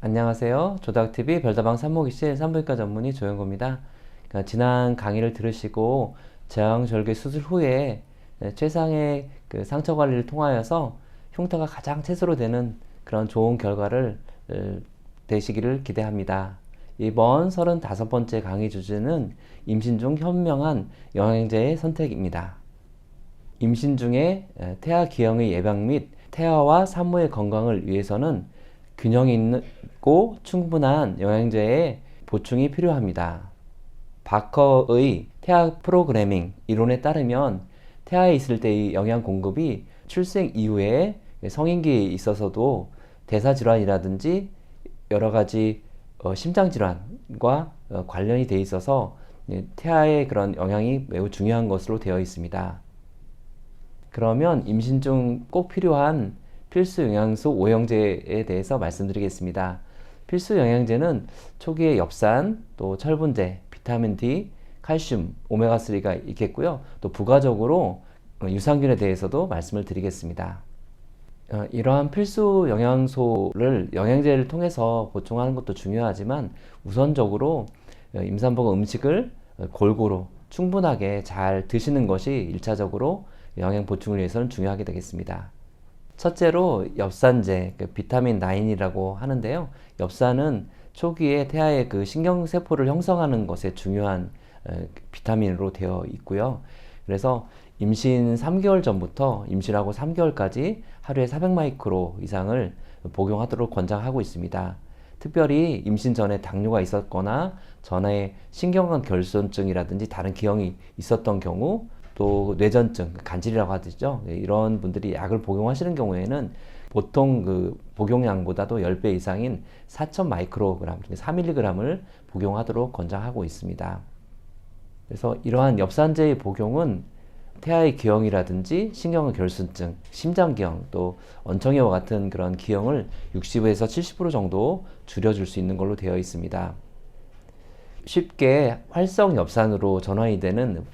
안녕하세요. 조닥TV 별다방 산모기실 산부인과 전문의 조영구입니다. 지난 강의를 들으시고 제왕절개 수술 후에 최상의 상처 관리를 통하여서 흉터가 가장 최소로 되는 그런 좋은 결과를 되시기를 기대합니다. 이번 35번째 강의 주제는 임신 중 현명한 영양제의 선택입니다. 임신 중에 태아 기형의 예방 및 태아와 산모의 건강을 위해서는 균형 있고 충분한 영양제의 보충이 필요합니다. 바커의 태아 프로그래밍 이론에 따르면 태아에 있을 때의 영양 공급이 출생 이후에 성인기에 있어서도 대사질환이라든지 여러가지 심장질환과 관련이 되어 있어서 태아의 그런 영양이 매우 중요한 것으로 되어 있습니다. 그러면 임신 중 꼭 필요한 필수 영양소 5형제에 대해서 말씀드리겠습니다. 필수 영양제는 초기에 엽산, 또 철분제, 비타민 D, 칼슘, 오메가3가 있겠고요. 또 부가적으로 유산균에 대해서도 말씀을 드리겠습니다. 이러한 필수 영양소를 영양제를 통해서 보충하는 것도 중요하지만 우선적으로 임산부가 음식을 골고루 충분하게 잘 드시는 것이 1차적으로 영양 보충을 위해서는 중요하게 되겠습니다. 첫째로 엽산제, 비타민 9이라고 하는데요. 엽산은 초기에 태아의 신경세포를 형성하는 것에 중요한 비타민으로 되어 있고요. 그래서 임신 3개월 전부터 임신하고 3개월까지 하루에 400마이크로 이상을 복용하도록 권장하고 있습니다. 특별히 임신 전에 당뇨가 있었거나 전에 신경관 결손증이라든지 다른 기형이 있었던 경우, 또 뇌전증, 간질이라고 하죠. 이런 분들이 약을 복용하시는 경우에는 보통 복용량보다도 10배 이상인 4000 마이크로그램, 4mg을 복용하도록 권장하고 있습니다. 그래서 이러한 엽산제의 복용은 태아의 기형이라든지 신경의 결손증, 심장기형, 또 얹혀이와 같은 그런 기형을 60에서 70% 정도 줄여줄 수 있는 걸로 되어 있습니다. 쉽게 활성 엽산으로 전환이 되는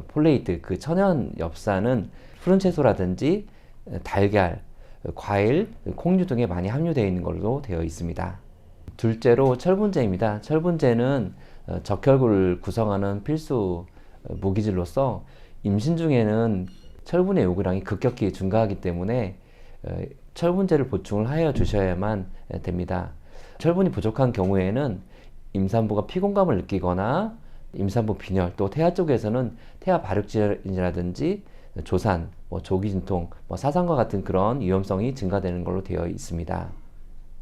폴레이트, 천연 엽산은 푸른 채소라든지 달걀, 과일, 콩류 등에 많이 함유되어 있는 걸로 되어 있습니다. 둘째로 철분제입니다. 철분제는 적혈구를 구성하는 필수 무기질로서 임신 중에는 철분의 요구량이 급격히 증가하기 때문에 철분제를 보충을 하여 주셔야만 됩니다. 철분이 부족한 경우에는 임산부가 피곤감을 느끼거나 임산부 빈혈, 또 태아 쪽에서는 태아 발육질이라든지 조산, 조기진통, 사상과 같은 그런 위험성이 증가되는 걸로 되어 있습니다.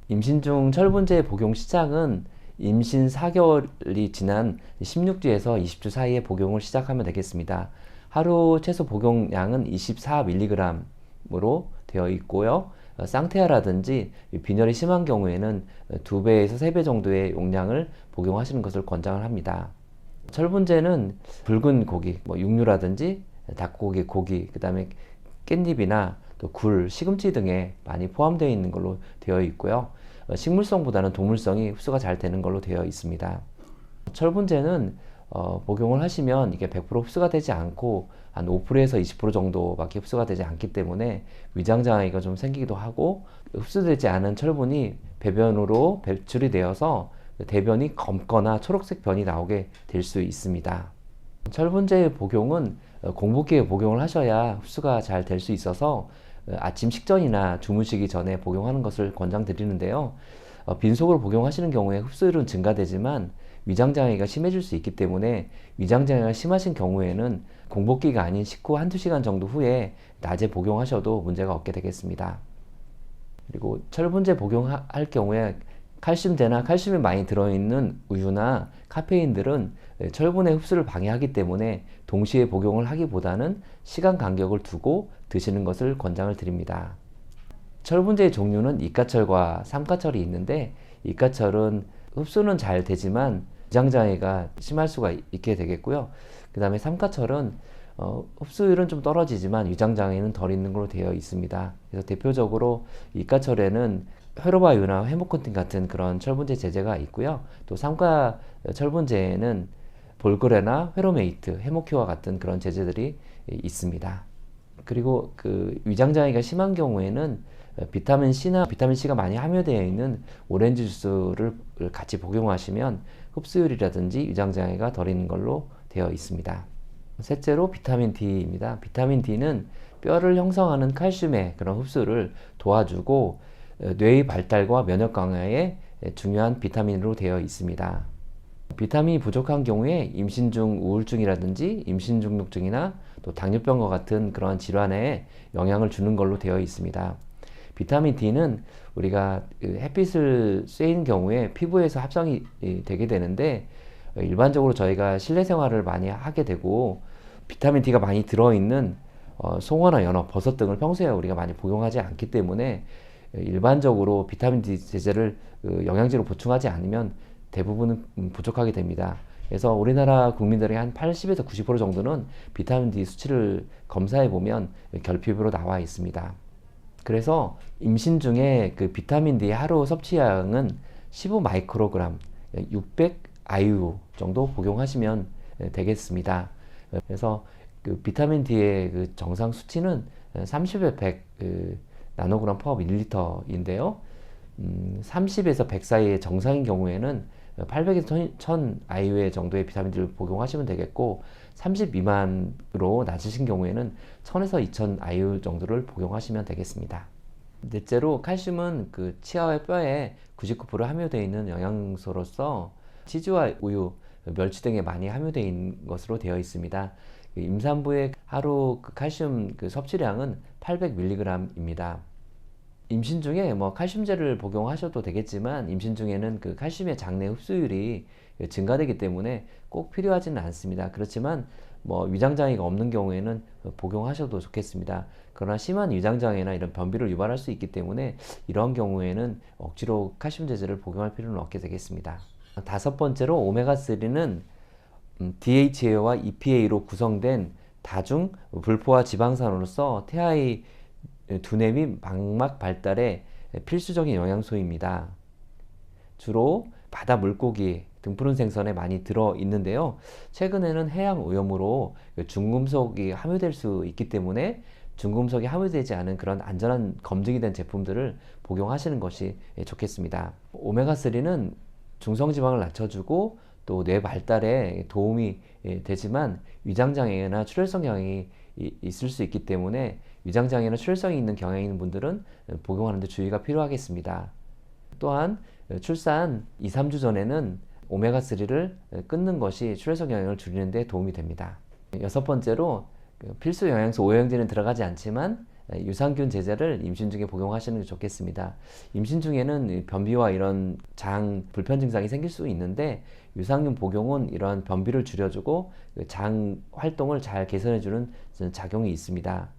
임신 중 철분제 복용 시작은 임신 4개월이 지난 16주에서 20주 사이에 복용을 시작하면 되겠습니다. 하루 최소 복용량은 24mg으로 되어 있고요. 쌍태아라든지 빈혈이 심한 경우에는 2배에서 3배 정도의 용량을 복용하시는 것을 권장을 합니다. 철분제는 붉은 고기, 육류라든지 닭고기, 고기, 그 다음에 깻잎이나 또 굴, 시금치 등에 많이 포함되어 있는 걸로 되어 있고요. 식물성보다는 동물성이 흡수가 잘 되는 걸로 되어 있습니다. 철분제는 복용을 하시면 이게 100% 흡수가 되지 않고 한 5%에서 20% 정도밖에 흡수가 되지 않기 때문에 위장장애가 좀 생기기도 하고, 흡수되지 않은 철분이 배변으로 배출이 되어서 대변이 검거나 초록색 변이 나오게 될 수 있습니다. 철분제의 복용은 공복기에 복용을 하셔야 흡수가 잘 될 수 있어서 아침 식전이나 주무시기 전에 복용하는 것을 권장드리는데요. 빈속으로 복용하시는 경우에 흡수율은 증가되지만 위장장애가 심해질 수 있기 때문에 위장장애가 심하신 경우에는 공복기가 아닌 식후 1~2시간 정도 후에 낮에 복용하셔도 문제가 없게 되겠습니다. 그리고 철분제 복용할 경우에 칼슘제나 칼슘이 많이 들어있는 우유나 카페인들은 철분의 흡수를 방해하기 때문에 동시에 복용을 하기보다는 시간 간격을 두고 드시는 것을 권장을 드립니다. 철분제의 종류는 이가철과 삼가철이 있는데, 이가철은 흡수는 잘 되지만 위장장애가 심할 수가 있게 되겠고요. 그 다음에 삼가철은 흡수율은 좀 떨어지지만 위장장애는 덜 있는 걸로 되어 있습니다. 그래서 대표적으로 이가철에는 회로바유나 헤모콘틴 같은 그런 철분제 제제가 있고요. 또 삼가 철분제에는 볼그레나 회로메이트, 헤모큐어 같은 그런 제제들이 있습니다. 그리고 위장장애가 심한 경우에는 비타민 C나 비타민 C가 많이 함유되어 있는 오렌지 주스를 같이 복용하시면 흡수율이라든지 위장장애가 덜 있는 걸로 되어 있습니다. 셋째로 비타민 D입니다. 비타민 D는 뼈를 형성하는 칼슘의 그런 흡수를 도와주고 뇌의 발달과 면역 강화에 중요한 비타민으로 되어 있습니다. 비타민이 부족한 경우에 임신 중 우울증이라든지 임신 중독증이나 또 당뇨병과 같은 그러한 질환에 영향을 주는 걸로 되어 있습니다. 비타민 D는 우리가 햇빛을 쐬인 경우에 피부에서 합성이 되게 되는데, 일반적으로 저희가 실내 생활을 많이 하게 되고 비타민 D가 많이 들어있는 송어나 연어, 버섯 등을 평소에 우리가 많이 복용하지 않기 때문에 일반적으로 비타민 D 제제를 영양제로 보충하지 않으면 대부분은 부족하게 됩니다. 그래서 우리나라 국민들의 한 80에서 90% 정도는 비타민 D 수치를 검사해 보면 결핍으로 나와 있습니다. 그래서 임신 중에 그 비타민 D 하루 섭취량은 15 마이크로그램, 600 IU 정도 복용하시면 되겠습니다. 그래서 그 비타민 D의 그 정상 수치는 30에 100 나노그램 퍼 밀리리터인데요. 30에서 100 사이의 정상인 경우에는 800에서 1000 IU 정도의 비타민 D를 복용하시면 되겠고, 30 미만으로 낮으신 경우에는 1000에서 2000 IU 정도를 복용하시면 되겠습니다. 넷째로 칼슘은 그 치아와 뼈에 99% 함유되어 있는 영양소로서 치즈와 우유, 멸치 등에 많이 함유되어 있는 것으로 되어 있습니다. 임산부의 하루 그 칼슘 그 섭취량은 800mg입니다. 임신 중에 뭐 칼슘제를 복용하셔도 되겠지만, 임신 중에는 그 칼슘의 장내 흡수율이 증가되기 때문에 꼭 필요하지는 않습니다. 그렇지만 뭐 위장장애가 없는 경우에는 복용하셔도 좋겠습니다. 그러나 심한 위장장애나 이런 변비를 유발할 수 있기 때문에 이런 경우에는 억지로 칼슘 제제를 복용할 필요는 없게 되겠습니다. 다섯 번째로 오메가3는 DHA와 EPA로 구성된 다중 불포화 지방산으로서 태아의 두뇌 및 망막 발달에 필수적인 영양소입니다. 주로 바다 물고기, 등푸른 생선에 많이 들어 있는데요. 최근에는 해양 오염으로 중금속이 함유될 수 있기 때문에 중금속이 함유되지 않은 그런 안전한 검증이 된 제품들을 복용하시는 것이 좋겠습니다. 오메가3는 중성지방을 낮춰주고 또 뇌 발달에 도움이 되지만 위장장애나 출혈성 경향이 있을 수 있기 때문에 위장장애나 출혈성이 있는 경향이 있는 분들은 복용하는 데 주의가 필요하겠습니다. 또한 출산 2-3주 전에는 오메가3를 끊는 것이 출혈성 영향을 줄이는 데 도움이 됩니다. 여섯 번째로 필수 영양소 오형제는 들어가지 않지만 유산균 제제를 임신 중에 복용하시는 게 좋겠습니다. 임신 중에는 변비와 이런 장 불편 증상이 생길 수 있는데, 유산균 복용은 이러한 변비를 줄여주고 장 활동을 잘 개선해주는 작용이 있습니다.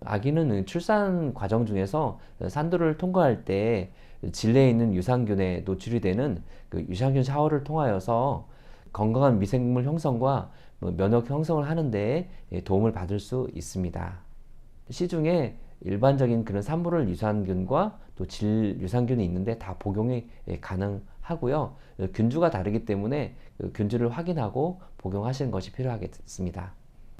아기는 출산 과정 중에서 산도를 통과할 때 질내에 있는 유산균에 노출이 되는 그 유산균 샤워를 통하여서 건강한 미생물 형성과 면역 형성을 하는 데 도움을 받을 수 있습니다. 시중에 일반적인 그런 산모를 유산균과 또 질 유산균이 있는데 다 복용이 가능하고요. 균주가 다르기 때문에 균주를 확인하고 복용하시는 것이 필요하겠습니다.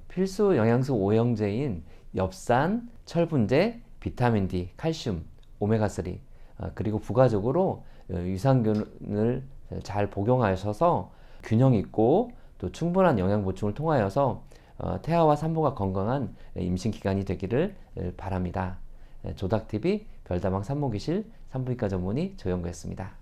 필수 영양소 5형제인 엽산, 철분제, 비타민 D, 칼슘, 오메가3, 그리고 부가적으로 유산균을 잘 복용하셔서 균형 있고 또 충분한 영양 보충을 통하여서 태아와 산모가 건강한 임신 기간이 되기를 바랍니다. 조닥TV 별다방 산모기실 산부인과 전문의 조영구였습니다.